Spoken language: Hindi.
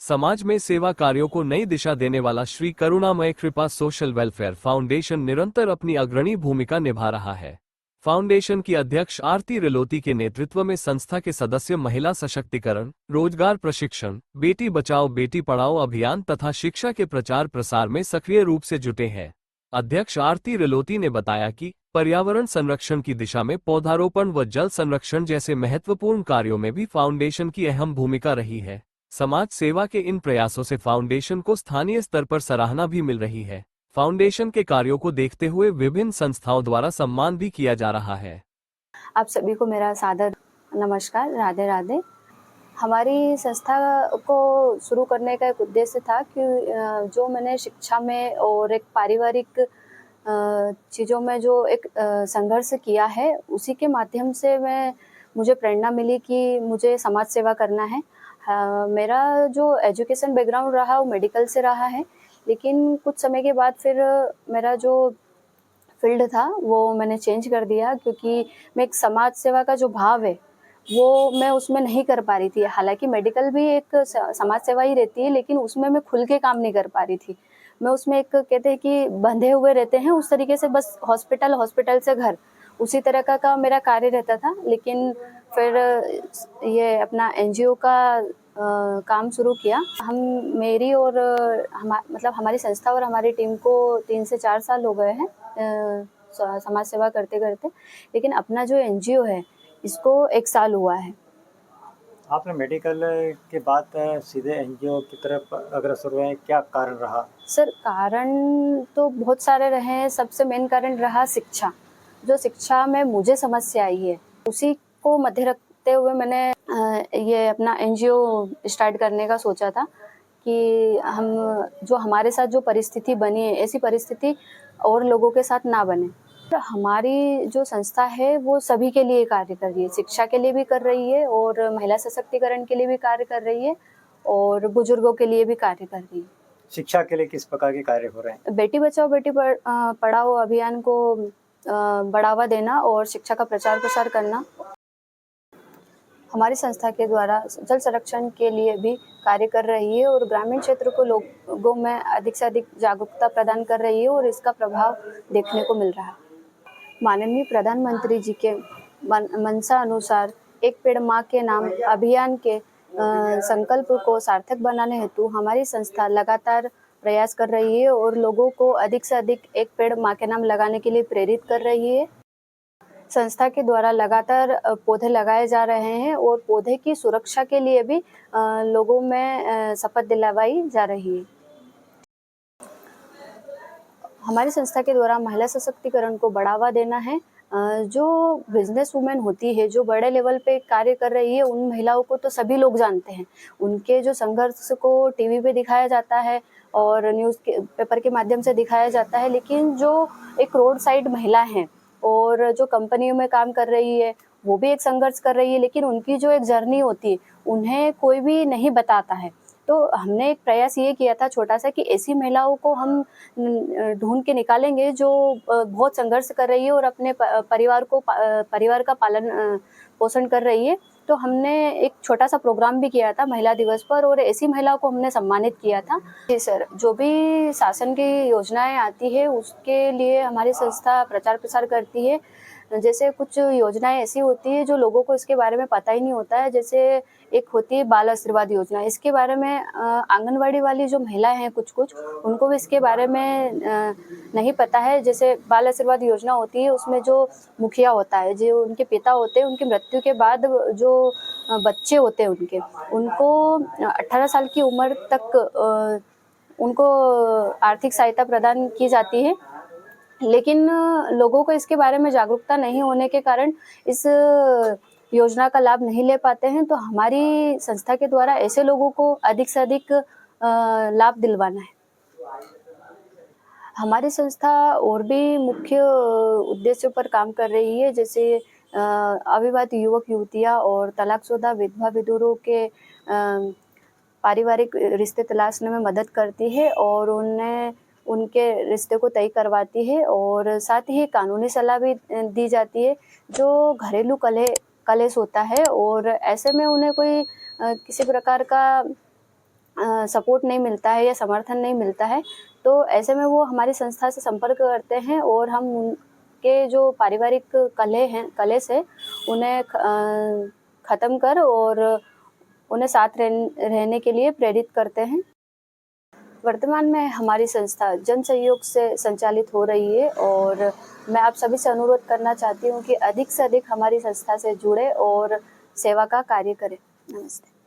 समाज में सेवा कार्यों को नई दिशा देने वाला श्री करुणामय कृपा सोशल वेलफेयर फाउंडेशन निरंतर अपनी अग्रणी भूमिका निभा रहा है। फाउंडेशन की अध्यक्ष आरती रिलोती के नेतृत्व में संस्था के सदस्य महिला सशक्तिकरण, रोजगार प्रशिक्षण, बेटी बचाओ बेटी पढ़ाओ अभियान तथा शिक्षा के प्रचार प्रसार में सक्रिय रूप से जुटे हैं। अध्यक्ष आरती रिलोती ने बताया कि पर्यावरण संरक्षण की दिशा में पौधारोपण व जल संरक्षण जैसे महत्वपूर्ण कार्यों में भी फाउंडेशन की अहम भूमिका रही है। समाज सेवा के इन प्रयासों से फाउंडेशन को स्थानीय स्तर पर सराहना भी मिल रही है। फाउंडेशन के कार्यों को देखते हुए विभिन्न संस्थाओं द्वारा सम्मान भी किया जा रहा है। आप सभी को मेरा सादर नमस्कार, राधे राधे। हमारी संस्था को शुरू करने का एक उद्देश्य था कि जो मैंने शिक्षा में और एक पारिवारिक चीज़ों में जो एक संघर्ष किया है, उसी के माध्यम से मुझे प्रेरणा मिली कि मुझे समाज सेवा करना है। मेरा जो एजुकेशन बैकग्राउंड रहा वो मेडिकल से रहा है, लेकिन कुछ समय के बाद फिर मेरा जो फील्ड था वो मैंने चेंज कर दिया, क्योंकि मैं एक समाज सेवा का जो भाव है वो मैं उसमें नहीं कर पा रही थी। हालांकि मेडिकल भी एक समाज सेवा ही रहती है, लेकिन उसमें मैं खुल के काम नहीं कर पा रही थी। मैं उसमें एक कहते हैं कि बंधे हुए रहते हैं उस तरीके से, बस हॉस्पिटल से घर, उसी तरह का मेरा कार्य रहता था। लेकिन फिर ये अपना एनजीओ का काम शुरू किया। मेरी और हमारी संस्था और हमारी टीम को 3 से 4 साल हो गए हैं समाज सेवा करते करते, लेकिन अपना जो एनजीओ है इसको 1 साल हुआ है। आपने मेडिकल के बाद सीधे एनजीओ की तरफ अग्रसर हुए, क्या कारण रहा? सर, कारण तो बहुत सारे रहे हैं। सबसे मेन कारण रहा शिक्षा। जो शिक्षा में मुझे समस्या आई है उसी को मध्य रखते हुए मैंने ये अपना एनजीओ स्टार्ट करने का सोचा था कि हमारे साथ जो परिस्थिति बनी है, ऐसी परिस्थिति और लोगों के साथ ना बने। हमारी जो संस्था है वो सभी के लिए कार्य कर रही है, शिक्षा के लिए भी कर रही है और महिला सशक्तिकरण के लिए भी कार्य कर रही है और बुजुर्गों के लिए भी कार्य कर रही है। शिक्षा के लिए किस प्रकार के कार्य हो रहे हैं? बेटी बचाओ बेटी पढ़ाओ अभियान को बढ़ावा देना और शिक्षा का प्रचार प्रसार करना। हमारी संस्था के द्वारा जल संरक्षण के लिए भी कार्य कर रही है और ग्रामीण क्षेत्र को लोगों में अधिक से अधिक जागरूकता प्रदान कर रही है और इसका प्रभाव देखने को मिल रहा है। माननीय प्रधानमंत्री जी के मंशा अनुसार एक पेड़ माँ के नाम अभियान के संकल्प को सार्थक बनाने हेतु हमारी संस्था लगातार प्रयास कर रही है और लोगों को अधिक से अधिक एक पेड़ माँ के नाम लगाने के लिए प्रेरित कर रही है। संस्था के द्वारा लगातार पौधे लगाए जा रहे हैं और पौधे की सुरक्षा के लिए भी लोगों में शपथ दिलवाई जा रही है। हमारी संस्था के द्वारा महिला सशक्तिकरण को बढ़ावा देना है। जो बिजनेस वुमेन होती है, जो बड़े लेवल पे कार्य कर रही है, उन महिलाओं को तो सभी लोग जानते हैं। उनके जो संघर्ष को टीवी पे दिखाया जाता है और न्यूज़ के पेपर के माध्यम से दिखाया जाता है, लेकिन जो एक रोड साइड महिला है और जो कंपनियों में काम कर रही है वो भी एक संघर्ष कर रही है, लेकिन उनकी जो एक जर्नी होती है उन्हें कोई भी नहीं बताता है। तो हमने एक प्रयास ये किया था छोटा सा कि ऐसी महिलाओं को हम ढूंढ के निकालेंगे जो बहुत संघर्ष कर रही है और अपने परिवार का पालन पोषण कर रही है। तो हमने एक छोटा सा प्रोग्राम भी किया था महिला दिवस पर और ऐसी महिलाओं को हमने सम्मानित किया था। जी सर, जो भी शासन की योजनाएं आती है उसके लिए हमारी संस्था प्रचार प्रसार करती है। जैसे कुछ योजनाएं ऐसी होती है जो लोगों को इसके बारे में पता ही नहीं होता है। जैसे एक होती है बाल आशीर्वाद योजना, इसके बारे में आंगनवाड़ी वाली जो महिलाएं हैं कुछ उनको भी इसके बारे में नहीं पता है। जैसे बाल आशीर्वाद योजना होती है उसमें जो मुखिया होता है, जो उनके पिता होते हैं, उनकी मृत्यु के बाद जो बच्चे होते हैं उनको 18 साल की उम्र तक उनको आर्थिक सहायता प्रदान की जाती है। लेकिन लोगों को इसके बारे में जागरूकता नहीं होने के कारण इस योजना का लाभ नहीं ले पाते हैं। तो हमारी संस्था के द्वारा ऐसे लोगों को अधिक से अधिक लाभ दिलवाना है। हमारी संस्था और भी मुख्य उद्देश्यों पर काम कर रही है, जैसे अविवाहित युवक युवतियाँ और तलाकशुदा विधवा विधुरों के पारिवारिक रिश्ते तलाशने में मदद करती है और उनके रिश्ते को तय करवाती है और साथ ही कानूनी सलाह भी दी जाती है जो घरेलू कलेश होता है और ऐसे में उन्हें कोई किसी प्रकार का सपोर्ट नहीं मिलता है या समर्थन नहीं मिलता है, तो ऐसे में वो हमारी संस्था से संपर्क करते हैं और हम उनके जो पारिवारिक कलेश है उन्हें ख़त्म कर और उन्हें साथ रहने के लिए प्रेरित करते हैं। वर्तमान में हमारी संस्था जन सहयोग से संचालित हो रही है और मैं आप सभी से अनुरोध करना चाहती हूँ कि अधिक से अधिक हमारी संस्था से जुड़े और सेवा का कार्य करें। नमस्ते।